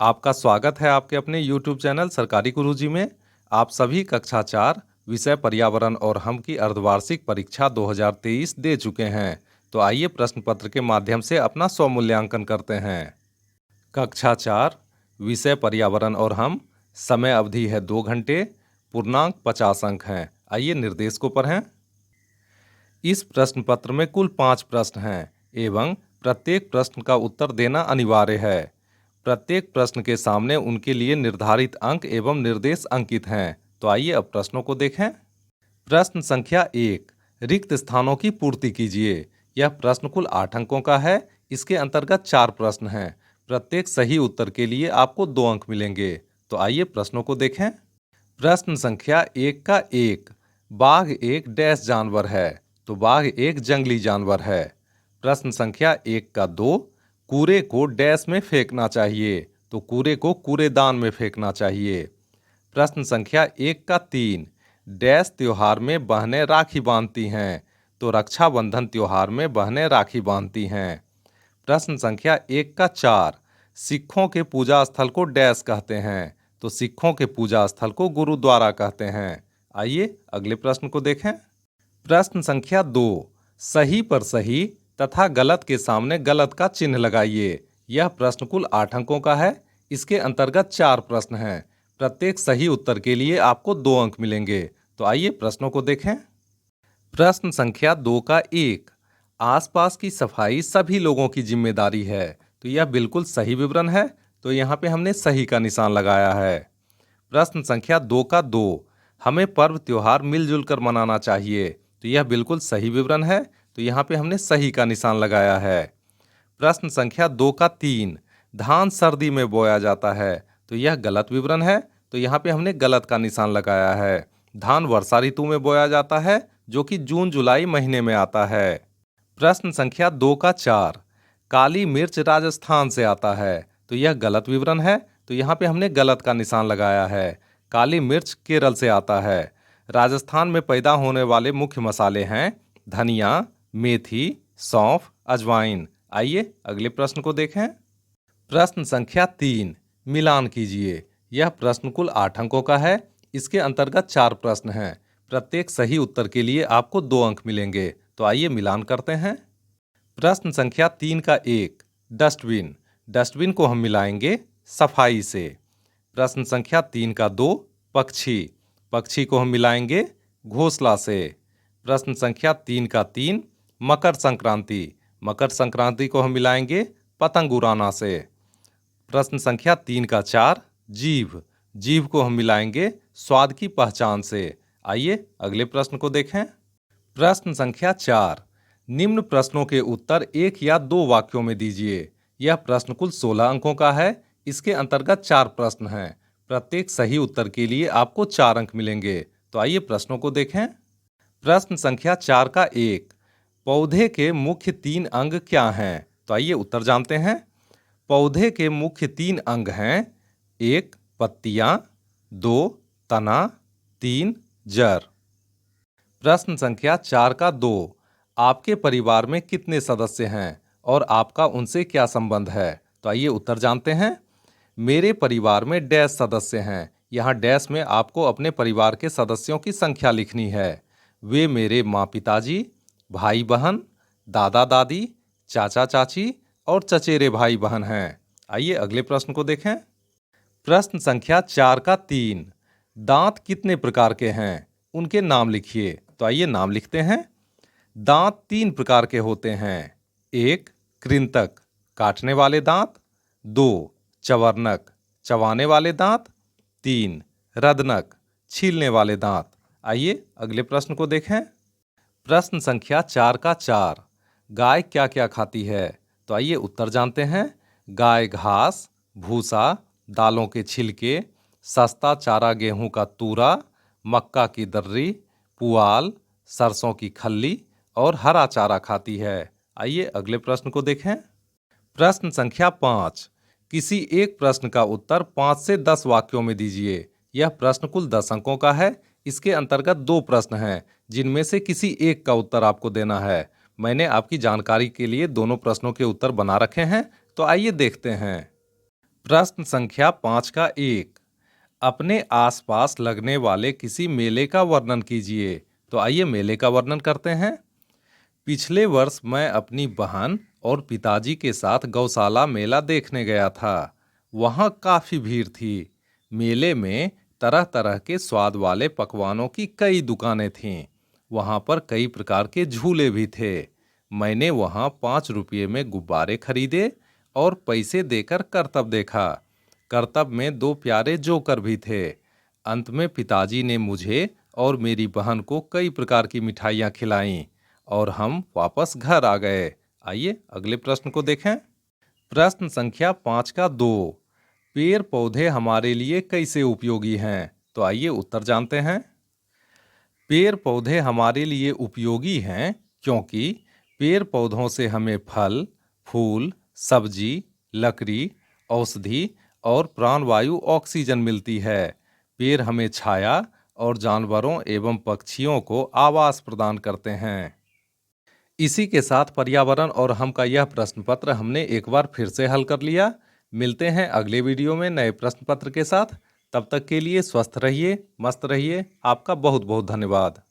आपका स्वागत है आपके अपने YouTube चैनल सरकारी गुरुजी में। आप सभी कक्षा 4 विषय पर्यावरण और हम की अर्धवार्षिक परीक्षा 2023 दे चुके हैं। तो आइए प्रश्न पत्र के माध्यम से अपना स्वमूल्यांकन करते हैं। कक्षा 4 विषय पर्यावरण और हम, समय अवधि है 2 घंटे, पूर्णांक 50 अंक हैं। आइए निर्देश को पढ़ें। इस प्रश्न पत्र में कुल 5 प्रश्न हैं एवं प्रत्येक प्रश्न का उत्तर देना अनिवार्य है। प्रत्येक प्रश्न के सामने उनके लिए निर्धारित अंक एवं निर्देश अंकित हैं। तो आइए अब प्रश्नों को देखें। प्रश्न संख्या 1, रिक्त स्थानों की पूर्ति कीजिए। यह प्रश्न कुल 8 अंकों का है। इसके अंतर्गत 4 प्रश्न हैं। प्रत्येक सही उत्तर के लिए आपको 2 अंक मिलेंगे। तो आइए प्रश्नों को देखें। प्रश्न संख्या 1 का 1, बाघ एक डैश जानवर है। तो बाघ एक जंगली जानवर है। प्रश्न संख्या 1 का 2, कूड़े को डैश में फेंकना चाहिए। तो कूड़े को कूड़ेदान में फेंकना चाहिए। प्रश्न संख्या 1 का 3, डैश त्योहार में बहनें राखी बांधती हैं। तो रक्षाबंधन त्योहार में बहनें राखी बांधती हैं। प्रश्न संख्या 1 का 4, सिखों के पूजा स्थल को डैश कहते हैं। तो सिखों के पूजा स्थल को गुरुद्वारा कहते हैं। आइए अगले प्रश्न को देखें। प्रश्न संख्या 2, सही पर सही तथा गलत के सामने गलत का चिन्ह लगाइए। यह प्रश्न कुल 8 अंकों का है। इसके अंतर्गत 4 प्रश्न हैं। प्रत्येक सही उत्तर के लिए आपको 2 अंक मिलेंगे। तो आइए प्रश्नों को देखें। प्रश्न संख्या 2 का 1, आसपास की सफाई सभी लोगों की जिम्मेदारी है। तो यह बिल्कुल सही विवरण है। तो यहाँ पे हमने सही का निशान लगाया है। प्रश्न संख्या 2 का 2, हमें पर्व त्योहार मिलजुल कर मनाना चाहिए। तो यह बिल्कुल सही विवरण है। तो यहाँ पे हमने सही का निशान लगाया है। प्रश्न संख्या 2 का 3, धान सर्दी में बोया जाता है। तो यह गलत विवरण है। तो यहाँ पे हमने गलत का निशान लगाया है। धान वर्षा ऋतु में बोया जाता है, जो कि जून जुलाई महीने में आता है। प्रश्न संख्या 2 का 4, काली मिर्च राजस्थान से आता है। तो यह गलत विवरण है। तो यहाँ पे हमने गलत का निशान लगाया है। काली मिर्च केरल से आता है। राजस्थान में पैदा होने वाले मुख्य मसाले हैं धनिया, मेथी, सौंफ, अजवाइन। आइए अगले प्रश्न को देखें। प्रश्न संख्या 3, मिलान कीजिए। यह प्रश्न कुल 8 अंकों का है। इसके अंतर्गत 4 प्रश्न हैं। प्रत्येक सही उत्तर के लिए आपको 2 अंक मिलेंगे। तो आइए मिलान करते हैं। प्रश्न संख्या 3 का 1, डस्टबिन। डस्टबिन को हम मिलाएंगे सफाई से। प्रश्न संख्या 3 का 2, पक्षी। पक्षी को हम मिलाएंगे घोंसला से। प्रश्न संख्या 3 का 3, मकर संक्रांति। मकर संक्रांति को हम मिलाएंगे पतंग उड़ाना से। प्रश्न संख्या 3 का 4, जीभ। जीभ को हम मिलाएंगे स्वाद की पहचान से। आइए अगले प्रश्न को देखें। प्रश्न संख्या 4, निम्न प्रश्नों के उत्तर 1 या 2 वाक्यों में दीजिए। यह प्रश्न कुल 16 अंकों का है। इसके अंतर्गत 4 प्रश्न हैं। प्रत्येक सही उत्तर के लिए आपको 4 अंक मिलेंगे। तो आइए प्रश्नों को देखें। प्रश्न संख्या 4 का 1, पौधे के मुख्य 3 अंग क्या हैं? तो आइए उत्तर जानते हैं। पौधे के मुख्य 3 अंग हैं 1 पत्तियां, 2 तना, 3 जड़। प्रश्न संख्या 4 का 2, आपके परिवार में कितने सदस्य हैं और आपका उनसे क्या संबंध है? तो आइए उत्तर जानते हैं। मेरे परिवार में डैश सदस्य हैं। यहाँ डैश में आपको अपने परिवार के सदस्यों की संख्या लिखनी है। वे मेरे माँ पिताजी, भाई बहन, दादा दादी, चाचा चाची और चचेरे भाई बहन हैं। आइए अगले प्रश्न को देखें। प्रश्न संख्या 4 का 3, दांत कितने प्रकार के हैं? उनके नाम लिखिए। तो आइए नाम लिखते हैं। दांत 3 प्रकार के होते हैं। 1 कृंतक, काटने वाले दांत। 2 चवर्णक, चबाने वाले दांत। 3 रदनक, छीलने वाले दांत। आइए अगले प्रश्न को देखें। प्रश्न संख्या 4 का 4, गाय क्या क्या खाती है? तो आइए उत्तर जानते हैं। गाय घास, भूसा, दालों के छिलके, सस्ता चारा गेहूं का तूरा, मक्का की दर्री, पुआल, सरसों की खल्ली और हरा चारा खाती है। आइए अगले प्रश्न को देखें। प्रश्न संख्या 5, किसी एक प्रश्न का उत्तर 5 से 10 वाक्यों में दीजिए। यह प्रश्न कुल 10 अंकों का है। इसके अंतर्गत 2 प्रश्न हैं, जिनमें से किसी एक का उत्तर आपको देना है। मैंने आपकी जानकारी के लिए दोनों प्रश्नों के उत्तर बना रखे हैं। तो आइए देखते हैं। प्रश्न संख्या 5 का 1। अपने आसपास लगने वाले किसी मेले का वर्णन कीजिए। तो आइए मेले का वर्णन करते हैं। पिछले वर्ष मैं अपनी बहन और पिताजी के साथ गौशाला मेला देखने गया था। वहाँ काफी भीड़ थी। मेले में तरह तरह के स्वाद वाले पकवानों की कई दुकानें थीं। वहाँ पर कई प्रकार के झूले भी थे। मैंने वहाँ 5 रुपये में गुब्बारे खरीदे और पैसे देकर करतब देखा। करतब में 2 प्यारे जोकर भी थे। अंत में पिताजी ने मुझे और मेरी बहन को कई प्रकार की मिठाइयाँ खिलाईं और हम वापस घर आ गए। आइए अगले प्रश्न को देखें। प्रश्न संख्या 5 का 2। पेड़ पौधे हमारे लिए कैसे उपयोगी हैं? तो आइए उत्तर जानते हैं। पेड़ पौधे हमारे लिए उपयोगी हैं क्योंकि पेड़ पौधों से हमें फल, फूल, सब्जी, लकड़ी, औषधि और प्राणवायु ऑक्सीजन मिलती है। पेड़ हमें छाया और जानवरों एवं पक्षियों को आवास प्रदान करते हैं। इसी के साथ पर्यावरण और हम का यह प्रश्न पत्र हमने एक बार फिर से हल कर लिया। मिलते हैं अगले वीडियो में नए प्रश्न पत्र के साथ। तब तक के लिए स्वस्थ रहिए, मस्त रहिए। आपका बहुत बहुत धन्यवाद।